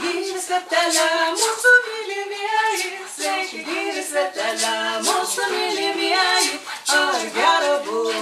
gyvi svetelė, mūsų mylimieji, sveiki gyvi svetelė, mūsų mylimieji. Ar gera buvo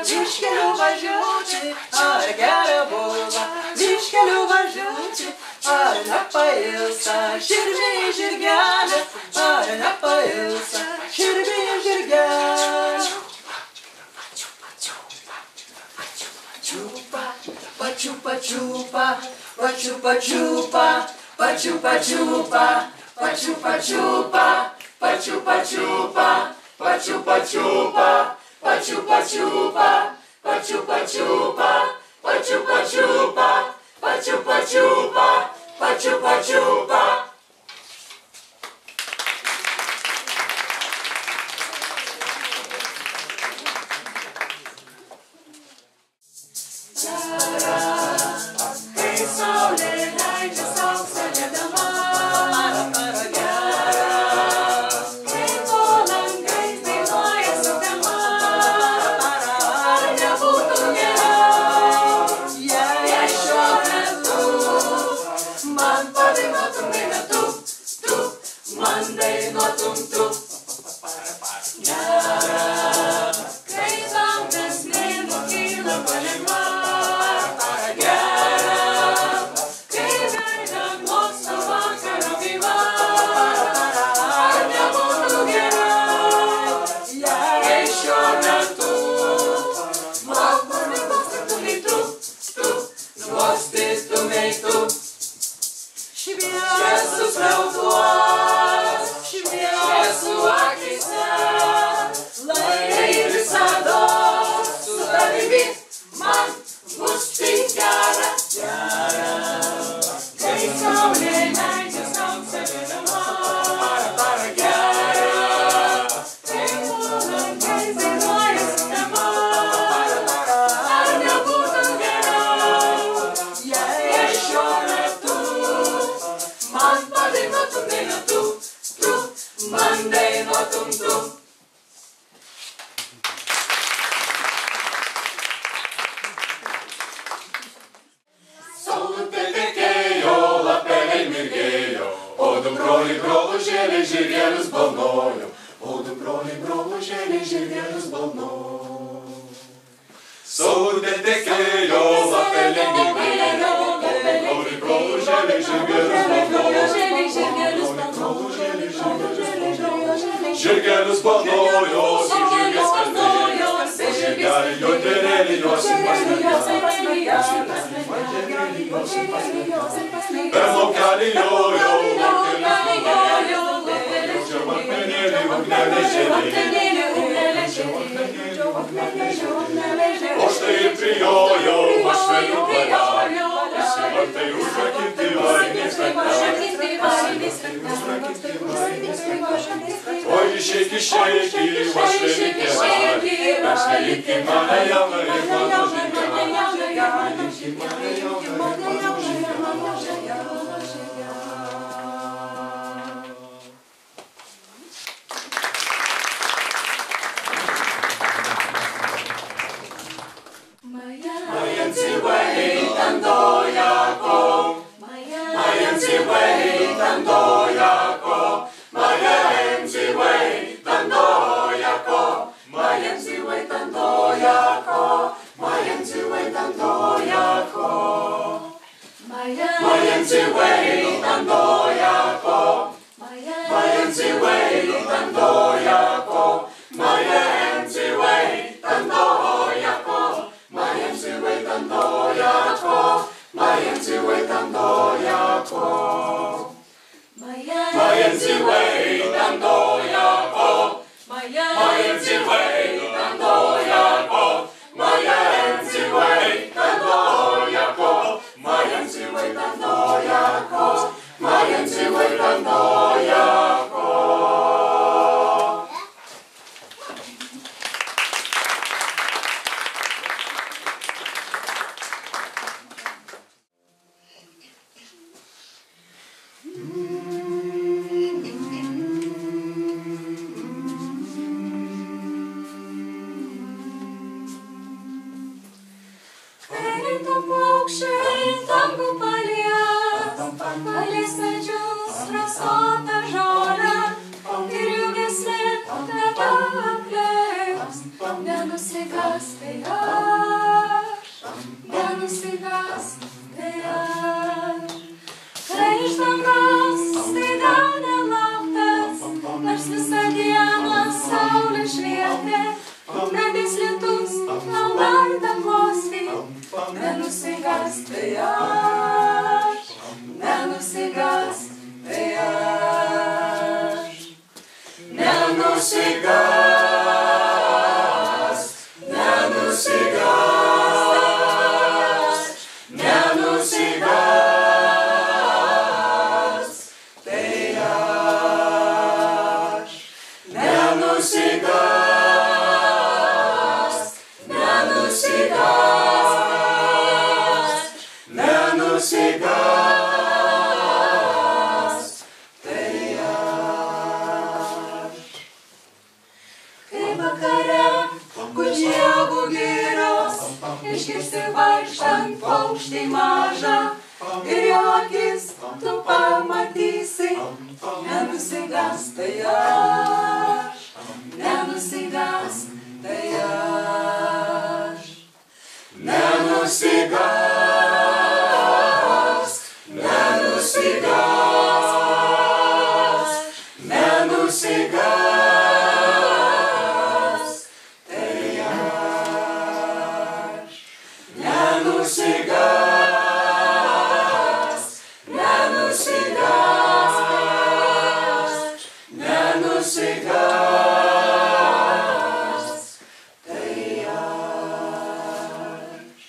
viškeliu važiuoti, ar gera buvo viškeliu važiuoti, ar nepailsa širviai žirgelė, ar nepailsa širviai žirgelė. Čiupa, pačiupa, čiupa, pačiupa, čiupa, pačiupa, čiupa, pačiupa, čiupa, pačiupa, čiupa, pačiupa, čiupa, pačiupa, čiupa, pačiupa, čiupa, pačiupa, čiupa, pačiupa, čiupa, pačiupa, čiupa. Kai saulė leidžia sauksą liedama, kai po langais dainuoja sukdama, ar nebūtų geriau, jei šiuo metu man padainuotum dainą tu, man dainuotum tu. Kai saulės mėnuo kyla palengva, šviesus rauduos, šviesų akyse, lai visados su tavimi man bus tik gera. Kai saulė leidžia sauksą liedama, kai po langais dainuoja sukdama, ar nebūtų geriau, jei šiuo metu man padainuotum dainą tu, man dainuotum tu. Saulutė tekėjo, lapeliai mirgėjo, o du broliai brolužėliai žirgelius balnojo, o du broliai brolužėliai žirgelius balnojo. Saulutė tekėjo, lapeliai mirgėjo, o du broliai brolužėliai žirgelius balnojo, žirgelius balnojo, su žirgės kalbėjo, o žirgeliai joterėlį jos pasmergėjo. Per laukelį jojo, čia akmenėlį ugnelė žėlė. O štai ir prijojo, aš vėliau pajau, vartai užrakinti vainės spektaklį. O išeik, aš velykė valį, perskaityk mane jauną ir mano žirgelį. Mayanzi wehitando yako, Mayanzi wehitando yako, Mayanzi wehitando yako, Mayanzi wehitando yako, Mayanzi wehitando yako, Mayanzi wehitando yako, Mayanzi wehitando yako, Mayanzi wehitando yako. Mayanzi wehitando yako, Mayanzi wehitando yako, Mayanzi wehitando yako, Mayanzi wehitando yako, Mayanzi wehitando yako, Mayanzi wehitando yako, Mayanzi wehitando yako. nenusigąsk, nenusigąsk, nenusigąsk, tai aš. Nenusigąsk, nenusigąsk, nenusigąsk, tai aš. Kai vakare kučiavų girios, išgirsti vaikštant paukštį mažą, ir jo akis tu pamatysi, nenusigąsk, tai aš, nenusigąsk, tai aš. Nenusigąsk, nenusigąsk, nenusigąsk, tai aš. Nenusigąsk, nenusigąsk, nenusigąsk, tai aš.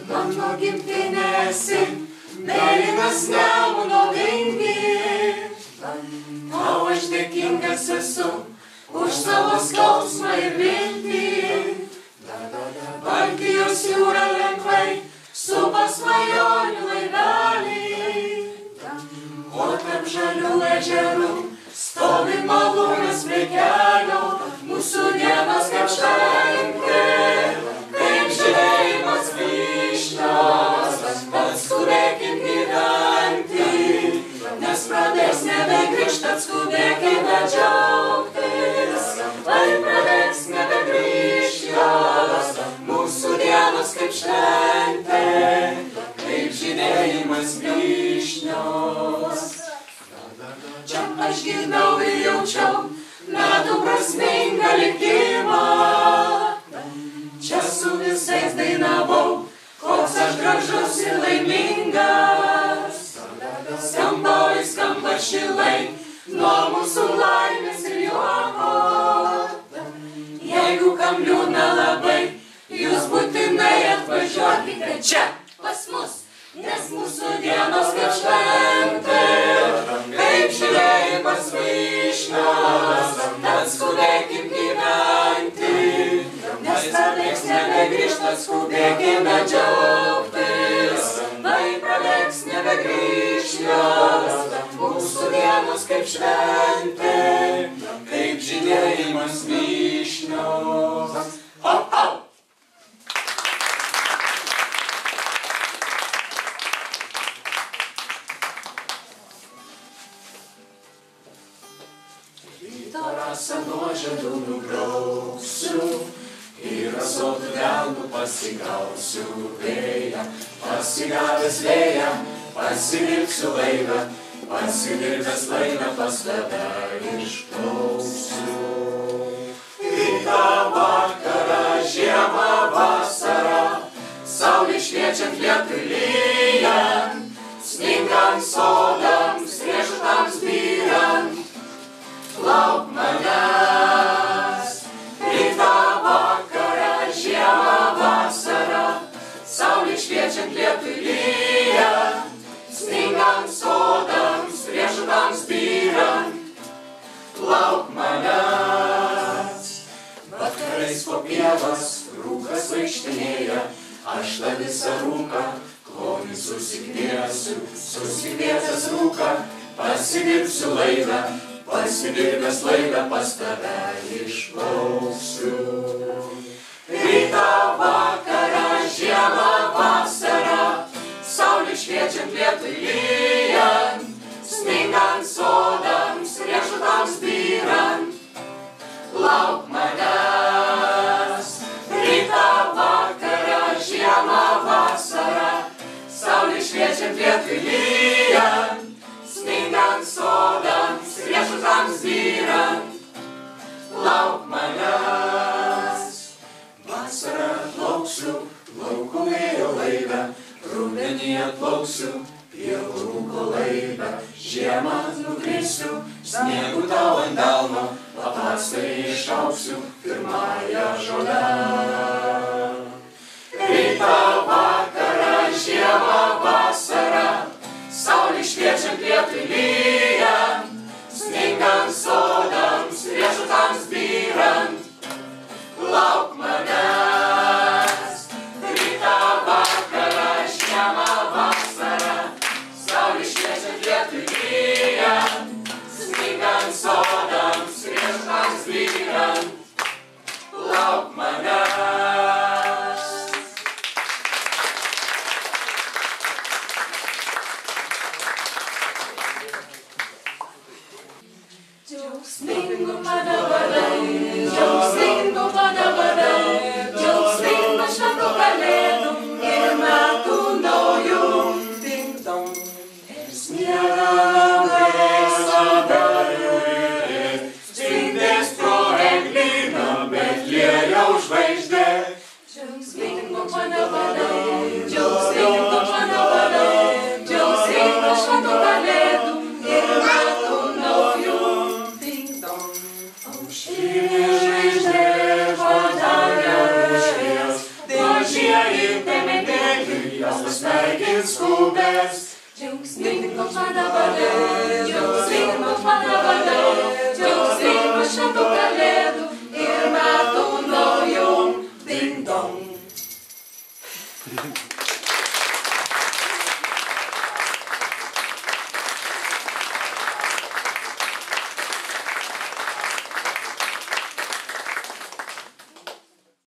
Mano gimtinėsi, mėlynas Nemuno vingi, tau aš dėkingas esu už savo skausmą ir viltį. Baltijos jūra lengvai supa svajonių laivelį, o tarp žalių ežerų stovi malūnas prie kelio, mūsų dienos kaip šventė, kaip žydėjimas vyšnios, atskubėkim gyventi, nes pradės nebegrįžt, atskubėkime džiaugtis, lai pradės nebegrįžt jos, mūsų dienos kaip šventė, kaip žydėjimas vyšnios. Čia aš girdau ir jaučiau metų prasmingą likimą, čia su visais dainavau, koks aš gražus ir laimingas. Skamba, oi skamba šilai, nuo mūsų laimės ir juoko. Jeigu kam liūdna labai, jūs būtinai atvažiuokite čia pas mus, nes mūsų dienos kaip šventė, kaip žydėjimas vyšnios, atskubėkim gyventi, nes prabėgs nebegrįžt, atskubėkime džiaugtis, lai prabėgs nebegrįžt jos, mūsų dienos kaip šventė, kaip žydėjimas vyšnios. Au, au! Rasą nuo žiedų nubrauksiu ir asotų delnų pasigausiu vėją. Pasigavęs vėją, pasidirbsiu laivą, pasidirbęs laivą pas tave išplauksiu. Rytą, vakarą, žiemą, vasarą, saulė šviečiant, lietui lyjant, sningant sodams, riešutams byrant. Lauk manęs, rytą, vakarą, žiemą, vasarą, saulė šviečiant, lietui lyjant, sningant sodams, riešutams byrant. Lauk manęs. Vakarais po pievas rūkas vaikštinėja, aš tą visą rūką klonį susikviesęs rūką, pasidirbsiu laidą, pasidirbęs laidą pas tave išplauksiu. Rytą, vakarą, žiemą, vasarą, saulė šviečiant, lietui lyjant, sningant sodams, riešutams byrant. Lauk manęs. Rytą, vakarą, žiemą, vasarą, saulė šviečiant, lietui lyjant, sningant sodams, riešutams byrant. sniegu tau ant delno, paprastai išauksiu pirmąją žolę. Rytą, vakarą, žiemą, vasarą, saulė šviečiant lietui lyjant, sningant sodams, riešutams byrant, lauk manęs. Rytą, vakarą, žiemą, vasarą, saulė šviečiant lietui lyjant, sningant sodams, riešutams byrant, lauk manęs. Džiaugsmingu mano varai, džiaugsmingu mano varai.